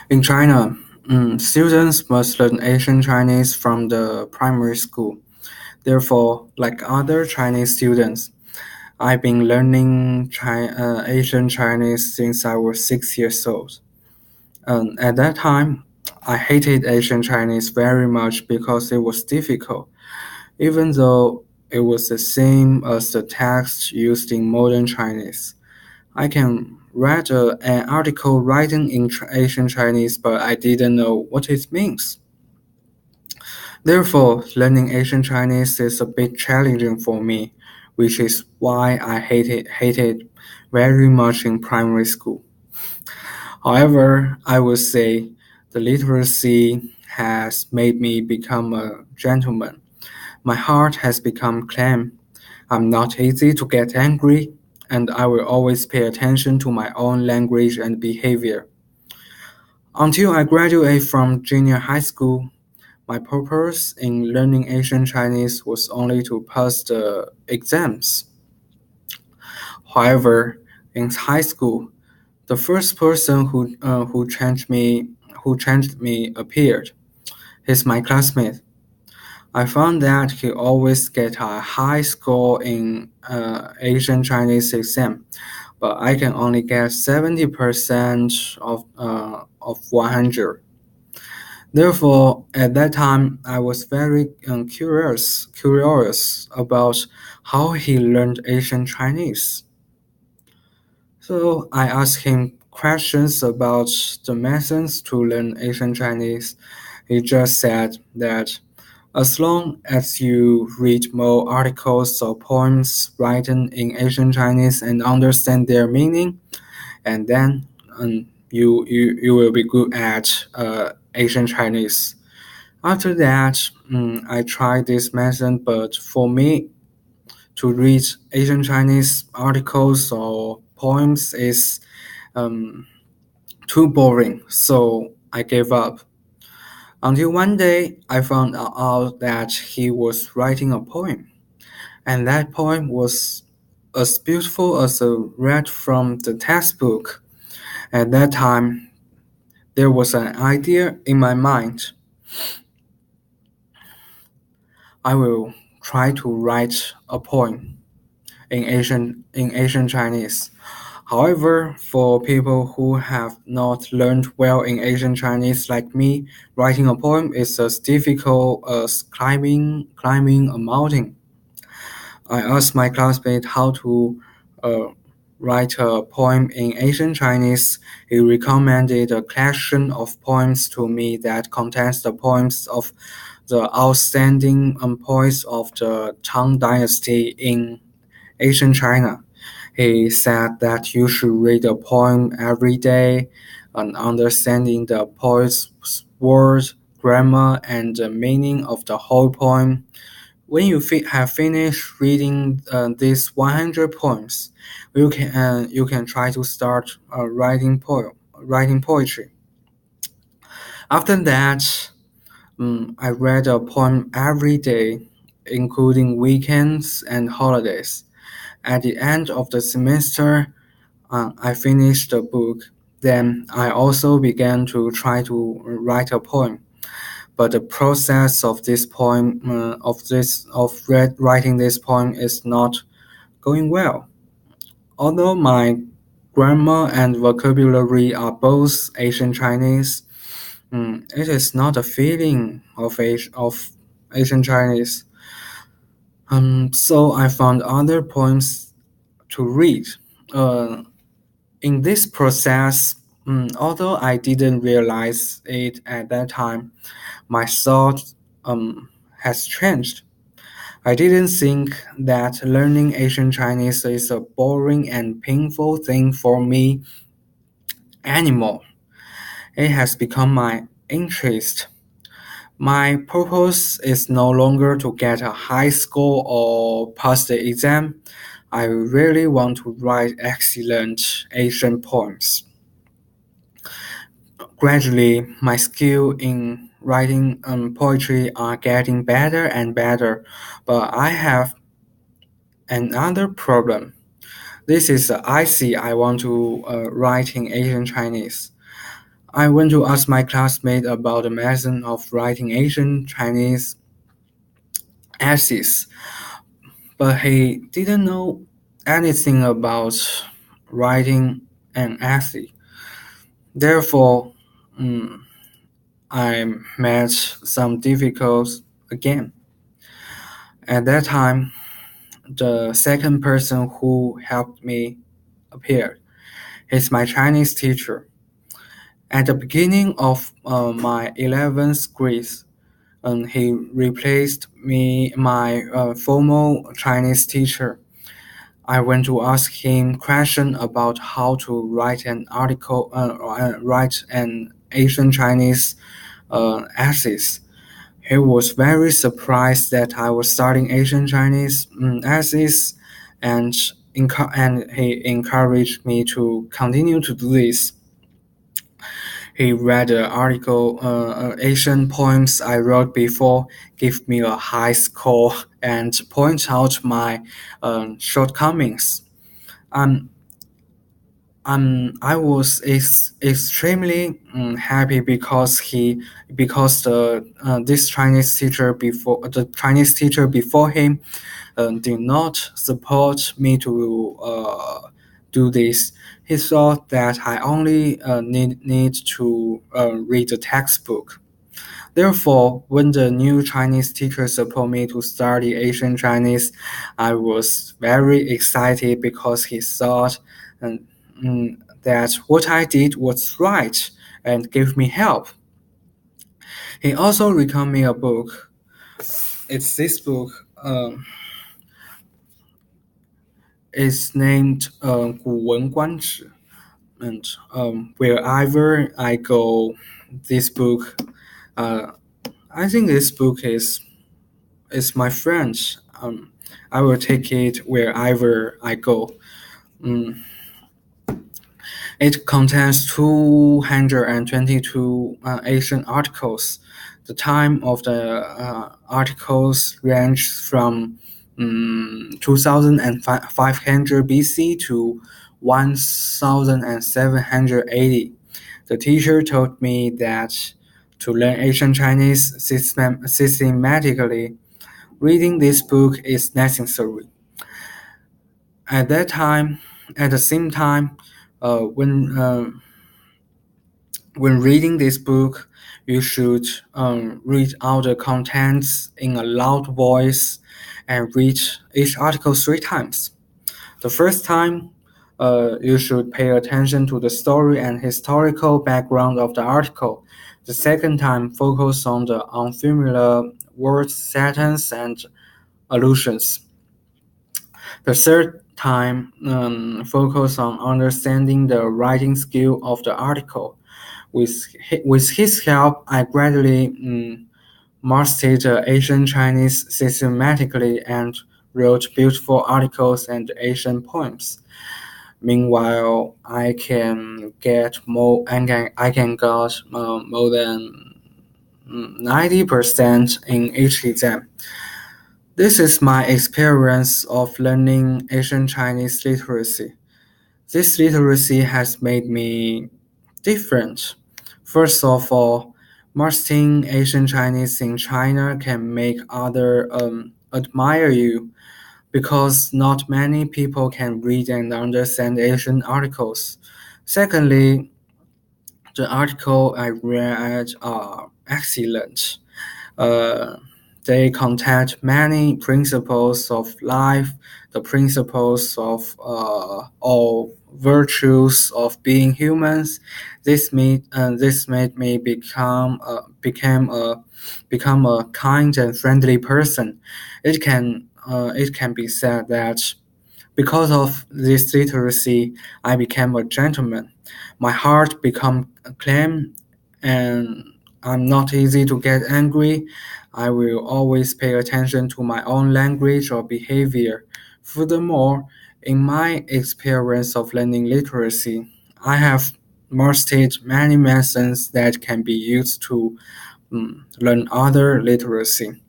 In China, students must learn Asian Chinese from the primary school. Therefore, like other Chinese students, I've been learning Asian Chinese since I was 6 years old. At that time, I hated Asian Chinese very much because it was difficult, even though it was the same as the text used in modern Chinese. I can read an article written in Asian Chinese, but I didn't know what it means. Therefore, learning Asian Chinese is a bit challenging for me, which is why I hated very much in primary school. However, I would say the literacy has made me become a gentleman. My heart has become calm. I'm not easy to get angry, and I will always pay attention to my own language and behavior. Until I graduate from junior high school, my purpose in learning Asian Chinese was only to pass the exams. However, in high school, the first person who changed me appeared. He's my classmate. I found that he always get a high score in Asian Chinese exam, but I can only get 70% of 100. Therefore, at that time, I was very curious about how he learned Asian Chinese. So I asked him questions about the methods to learn Asian Chinese. He just said that as long as you read more articles or poems written in Asian Chinese and understand their meaning, and then you will be good at Asian Chinese. After that, I tried this method, but for me to read Asian Chinese articles or poems is um, too boring, so I gave up. Until one day, I found out that he was writing a poem, and that poem was as beautiful as a read from the textbook. At that time, there was an idea in my mind. I will try to write a poem in Asian Chinese. However, for people who have not learned well in Asian Chinese like me, writing a poem is as difficult as climbing a mountain. I asked my classmate how to uh, write a poem in Asian Chinese. He recommended a collection of poems to me that contains the poems of the outstanding poets of the Tang Dynasty in Asian China. He said that you should read a poem every day and understanding the poet's words, grammar, and the meaning of the whole poem. When you have finished reading these 100 poems, you can try to start writing poetry. After that, I read a poem every day, including weekends and holidays. At the end of the semester, I finished the book. Then I also began to try to write a poem. But the process of this poem, writing this poem, is not going well. Although my grammar and vocabulary are both Asian Chinese, it is not a feeling of Asian Chinese. So I found other poems to read. Uh, in this process, although I didn't realize it at that time, my thought has changed. I didn't think that learning Asian Chinese is a boring and painful thing for me anymore. It has become my interest. My purpose is no longer to get a high score or pass the exam. I really want to write excellent Asian poems. Gradually, my skill in writing poetry are getting better and better, but I have another problem. This is the essay I want to write in Asian Chinese. I went to ask my classmate about the method of writing ancient Chinese essays, but he didn't know anything about writing an essay. Therefore, mm, I met some difficulties again. At that time, the second person who helped me appeared. He's my Chinese teacher. At the beginning of my 11th grade, he replaced my former Chinese teacher. I went to ask him question about how to write an article, write an Asian Chinese essays. He was very surprised that I was studying Asian Chinese essays, and and he encouraged me to continue to do this. He read the article, Asian poems I wrote before, gave me a high score, and point out my shortcomings. Um, I was extremely happy because the Chinese teacher before him did not support me to do this. He thought that I only need to read the textbook. Therefore, when the new Chinese teacher supported me to study Asian Chinese, I was very excited because he thought um, that what I did was right and gave me help. He also recommended me a book. It's this book. It's named 古文观止, and wherever I go, this book. Uh, I think this book is my friend. I will take it wherever I go. Um, it contains 222 Asian articles. The time of the articles range from 2500 BC to 1780. The teacher told me that to learn Asian Chinese systematically, reading this book is necessary. At that time, at the same time, uh, when uh, when reading this book, you should read all the contents in a loud voice and read each article 3 times. The first time, you should pay attention to the story and historical background of the article. The second time, focus on the unfamiliar words, sentence, and allusions. The third time, focus on understanding the writing skill of the article. With his help, I gradually mastered the Asian Chinese systematically and wrote beautiful articles and Asian poems. Meanwhile, I can get more than 90% in each exam. This is my experience of learning Asian Chinese literacy. This literacy has made me different. First of all, mastering Asian Chinese in China can make others admire you because not many people can read and understand Asian articles. Secondly, the article I read are excellent. Uh, they contain many principles of life, the principles of all virtues of being humans. This made me become a kind and friendly person. It can be said that because of this literacy, I became a gentleman. My heart became calm, and I'm not easy to get angry. I will always pay attention to my own language or behavior. Furthermore, in my experience of learning literacy, I have mastered many methods that can be used to learn other literacy.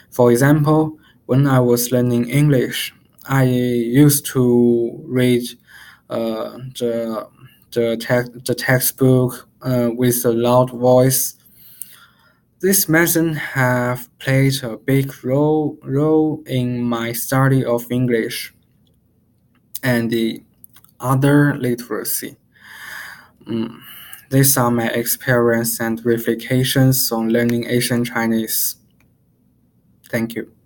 For example, when I was learning English, I used to read the textbook with a loud voice. This medicine have played a big role in my study of English and the other literacy. Mm. These are my experience and reflections on learning Asian Chinese. Thank you.